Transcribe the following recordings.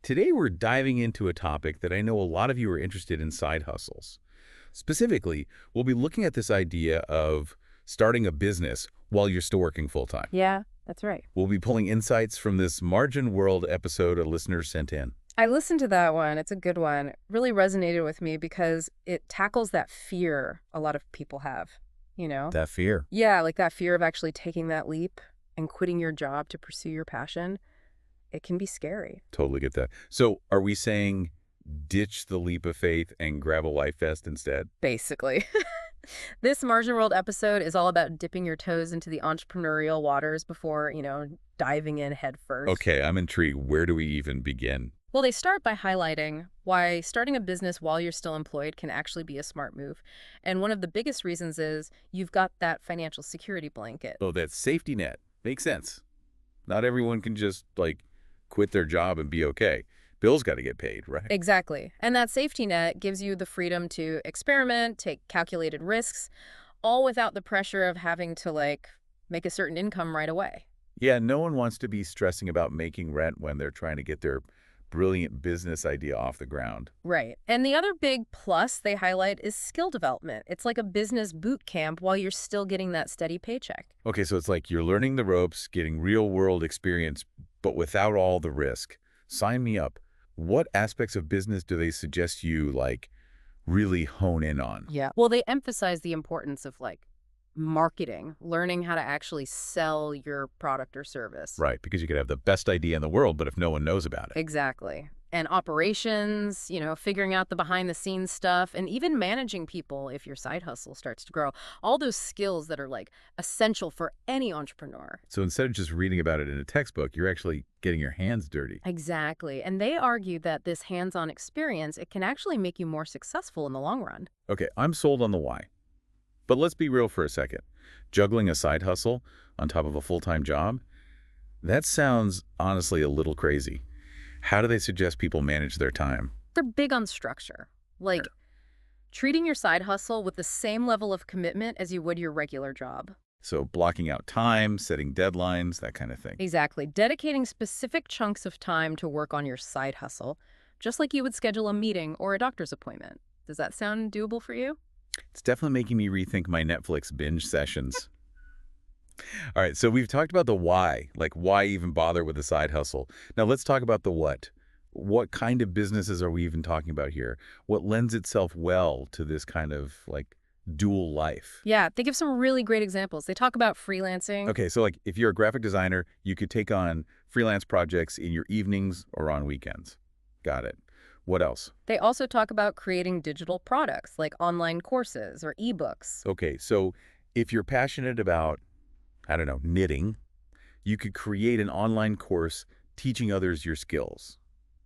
Today we're diving into a topic that I know a lot of you are interested in: side hustles. Specifically, we'll be looking at this idea of starting a business while you're still working full-time. Yeah, that's right. We'll be pulling insights from this Margin World episode a listener sent in. I listened to that one. It's a good one. It really resonated with me because it tackles that fear a lot of people have, you know? That fear. Yeah, like that fear of actually taking that leap and quitting your job to pursue your passion. It can be scary. Totally get that. So are we saying ditch the leap of faith and grab a life vest instead? Basically. This Margin World episode is all about dipping your toes into the entrepreneurial waters before, diving in head first. Okay, I'm intrigued. Where do we even begin? Well, they start by highlighting why starting a business while you're still employed can actually be a smart move. And one of the biggest reasons is you've got that financial security blanket. Oh, that safety net. Makes sense. Not everyone can just, quit their job and be okay. Bills got to get paid, right? Exactly. And that safety net gives you the freedom to experiment, take calculated risks, all without the pressure of having to, make a certain income right away. Yeah, no one wants to be stressing about making rent when they're trying to get their brilliant business idea off the ground. Right. And the other big plus they highlight is skill development. It's like a business boot camp while you're still getting that steady paycheck. Okay, so it's like you're learning the ropes, getting real-world experience, but without all the risk. Sign me up. What aspects of business do they suggest you, really hone in on? Yeah. Well, they emphasize the importance of marketing, learning how to actually sell your product or service. Right, because you could have the best idea in the world, but if no one knows about it. Exactly. And operations, figuring out the behind the scenes stuff, and even managing people if your side hustle starts to grow. All those skills that are essential for any entrepreneur. So instead of just reading about it in a textbook, you're actually getting your hands dirty. Exactly. And they argue that this hands-on experience, it can actually make you more successful in the long run. Okay, I'm sold on the why. But let's be real for a second. Juggling a side hustle on top of a full-time job? That sounds honestly a little crazy. How do they suggest people manage their time? They're big on structure. Treating your side hustle with the same level of commitment as you would your regular job. So blocking out time, setting deadlines, that kind of thing. Exactly. Dedicating specific chunks of time to work on your side hustle, just like you would schedule a meeting or a doctor's appointment. Does that sound doable for you? It's definitely making me rethink my Netflix binge sessions. All right, so we've talked about the why, why even bother with a side hustle. Now let's talk about the what. What kind of businesses are we even talking about here? What lends itself well to this kind of dual life? Yeah, they give some really great examples. They talk about freelancing. Okay, so if you're a graphic designer, you could take on freelance projects in your evenings or on weekends. Got it. What else? They also talk about creating digital products like online courses or ebooks. Okay, so if you're passionate about, I don't know, knitting, you could create an online course teaching others your skills.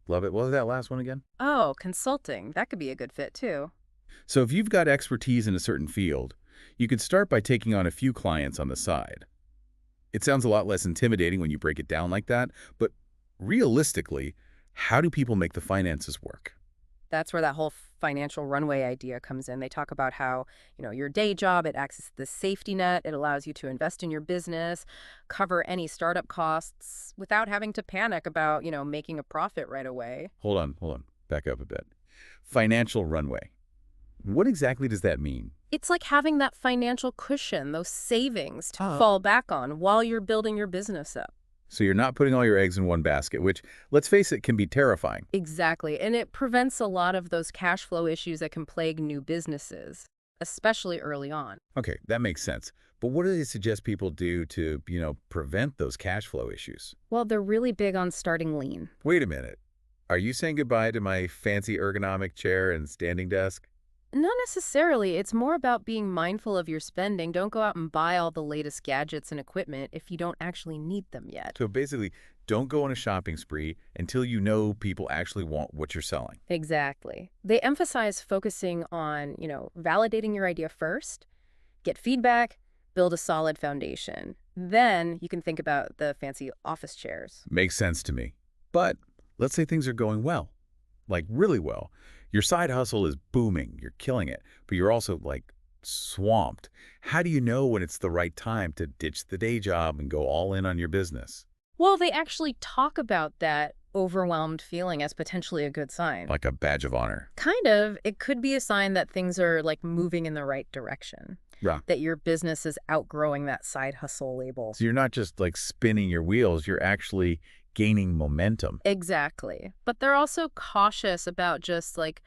Love it. What was that last one again? Oh, consulting. That could be a good fit too. So if you've got expertise in a certain field, you could start by taking on a few clients on the side. It sounds a lot less intimidating when you break it down like that, but realistically, how do people make the finances work? That's where that whole financial runway idea comes in. They talk about how, your day job, it acts as the safety net. It allows you to invest in your business, cover any startup costs without having to panic about, making a profit right away. Hold on. Back up a bit. Financial runway. What exactly does that mean? It's like having that financial cushion, those savings to fall back on while you're building your business up. So you're not putting all your eggs in one basket, which, let's face it, can be terrifying. Exactly. And it prevents a lot of those cash flow issues that can plague new businesses, especially early on. Okay, that makes sense. But what do they suggest people do to, prevent those cash flow issues? Well, they're really big on starting lean. Wait a minute. Are you saying goodbye to my fancy ergonomic chair and standing desk? Not necessarily. It's more about being mindful of your spending. Don't go out and buy all the latest gadgets and equipment if you don't actually need them yet. So basically, don't go on a shopping spree until you know people actually want what you're selling. Exactly. They emphasize focusing on, validating your idea first, get feedback, build a solid foundation. Then you can think about the fancy office chairs. Makes sense to me. But let's say things are going well, really well. Your side hustle is booming, you're killing it, but you're also swamped. How do you know when it's the right time to ditch the day job and go all in on your business? Well, they actually talk about that overwhelmed feeling as potentially a good sign. Like a badge of honor. Kind of. It could be a sign that things are like moving in the right direction, Yeah. that your business is outgrowing that side hustle label. So you're not just like spinning your wheels, you're actually gaining momentum. Exactly. But they're also cautious about just like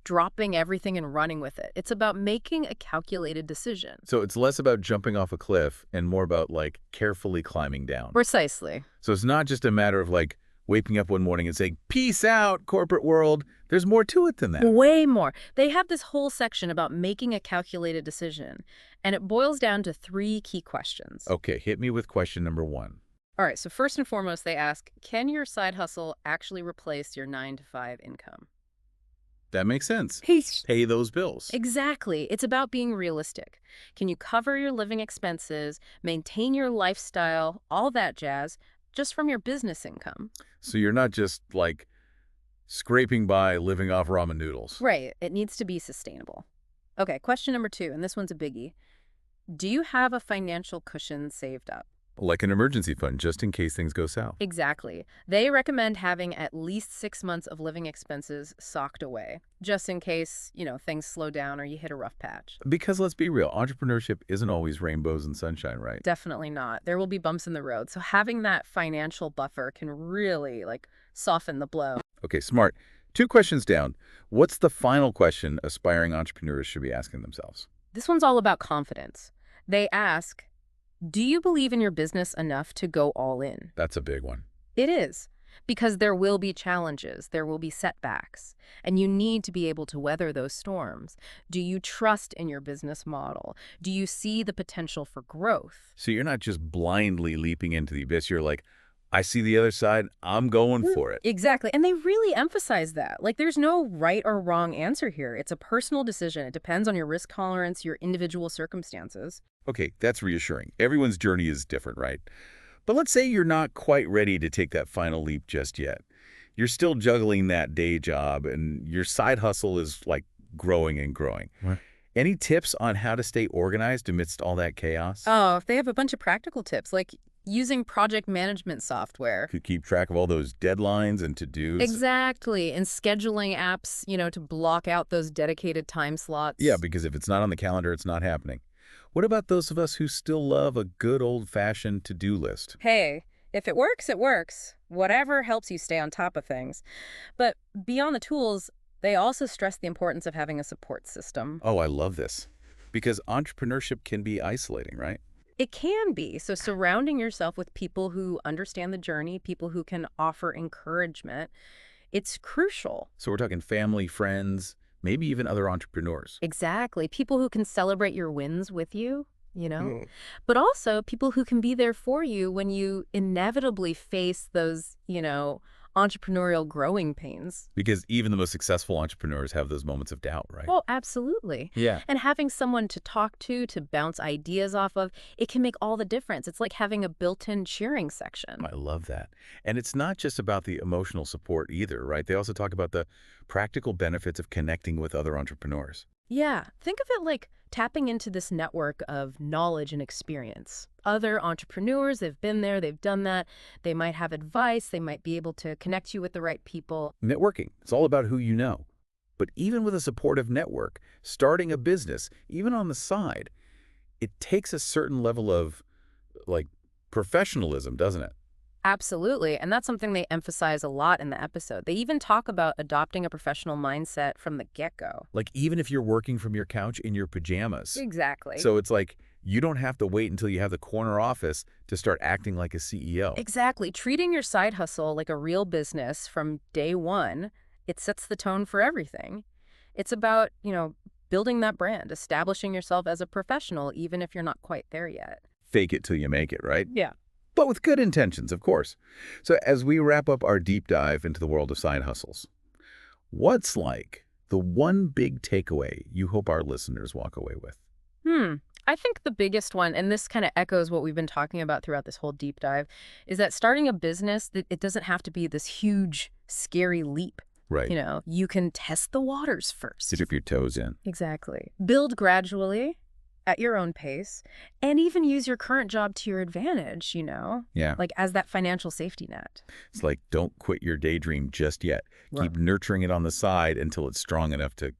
dropping everything and running with it. It's about making a calculated decision. So it's less about jumping off a cliff and more about like carefully climbing down. Precisely. So it's not just a matter of like waking up one morning and saying, peace out, corporate world. There's more to it than that. Way more. They have this whole section about making a calculated decision, and it boils down to 3 key questions. Okay, hit me with question number 1. All right, so first and foremost, they ask, can your side hustle actually replace your 9-to-5 income? That makes sense. Hey. Pay those bills. Exactly. It's about being realistic. Can you cover your living expenses, maintain your lifestyle, all that jazz, just from your business income? So you're not just like scraping by living off ramen noodles. Right. It needs to be sustainable. Okay, question number 2, and this one's a biggie. Do you have a financial cushion saved up? Like an emergency fund, just in case things go south. Exactly. They recommend having at least 6 months of living expenses socked away, just in case, things slow down or you hit a rough patch. Because let's be real, entrepreneurship isn't always rainbows and sunshine, right? Definitely not. There will be bumps in the road. So having that financial buffer can really, soften the blow. Okay, smart. 2 questions down. What's the final question aspiring entrepreneurs should be asking themselves? This one's all about confidence. They ask, do you believe in your business enough to go all in? That's a big one. It is, because there will be challenges, there will be setbacks, and you need to be able to weather those storms. Do you trust in your business model? Do you see the potential for growth? So you're not just blindly leaping into the abyss. You're like, I see the other side. I'm going for it. Exactly. And they really emphasize that. There's no right or wrong answer here. It's a personal decision. It depends on your risk tolerance, your individual circumstances. Okay, that's reassuring. Everyone's journey is different, right? But let's say you're not quite ready to take that final leap just yet. You're still juggling that day job, and your side hustle is like growing and growing. What? Any tips on how to stay organized amidst all that chaos? Oh, they have a bunch of practical tips, like using project management software. Could keep track of all those deadlines and to-dos. Exactly. And scheduling apps, to block out those dedicated time slots. Yeah, because if it's not on the calendar, it's not happening. What about those of us who still love a good old-fashioned to-do list? Hey, if it works, it works. Whatever helps you stay on top of things. But beyond the tools, they also stress the importance of having a support system. Oh, I love this. Because entrepreneurship can be isolating, right? It can be. So surrounding yourself with people who understand the journey, people who can offer encouragement, it's crucial. So we're talking family, friends, maybe even other entrepreneurs. Exactly. People who can celebrate your wins with you, But also people who can be there for you when you inevitably face those, entrepreneurial growing pains. Because even the most successful entrepreneurs have those moments of doubt, right? Oh, absolutely. Yeah. And having someone to talk to bounce ideas off of, it can make all the difference. It's like having a built-in cheering section. I love that. And it's not just about the emotional support either, right? They also talk about the practical benefits of connecting with other entrepreneurs. Yeah, think of it like tapping into this network of knowledge and experience. Other entrepreneurs, they've been there, they've done that. They might have advice, they might be able to connect you with the right people. Networking, it's all about who you know. But even with a supportive network, starting a business, even on the side, it takes a certain level of, professionalism, doesn't it? Absolutely, and that's something they emphasize a lot in the episode. They even talk about adopting a professional mindset from the get-go. Like even if you're working from your couch in your pajamas. Exactly. So it's like you don't have to wait until you have the corner office to start acting like a CEO. Exactly. Treating your side hustle like a real business from day one, it sets the tone for everything. It's about, building that brand, establishing yourself as a professional, even if you're not quite there yet. Fake it till you make it, right? Yeah. But with good intentions, of course. So as we wrap up our deep dive into the world of side hustles, what's the one big takeaway you hope our listeners walk away with? I think the biggest one, and this kind of echoes what we've been talking about throughout this whole deep dive, is that starting a business, it doesn't have to be this huge, scary leap. Right. You can test the waters first. To dip your toes in. Exactly. Build gradually, at your own pace, and even use your current job to your advantage, Yeah. like as that financial safety net. It's like, don't quit your daydream just yet. Right. Keep nurturing it on the side until it's strong enough to,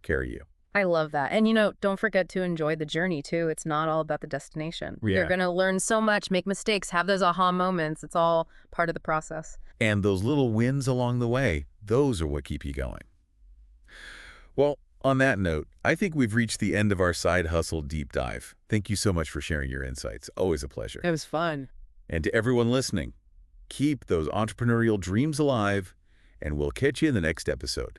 carry you. I love that. And, don't forget to enjoy the journey, too. It's not all about the destination. You're Yeah. going to learn so much, make mistakes, have those aha moments. It's all part of the process. And those little wins along the way, those are what keep you going. Well, on that note, I think we've reached the end of our side hustle deep dive. Thank you so much for sharing your insights. Always a pleasure. It was fun. And to everyone listening, keep those entrepreneurial dreams alive, and we'll catch you in the next episode.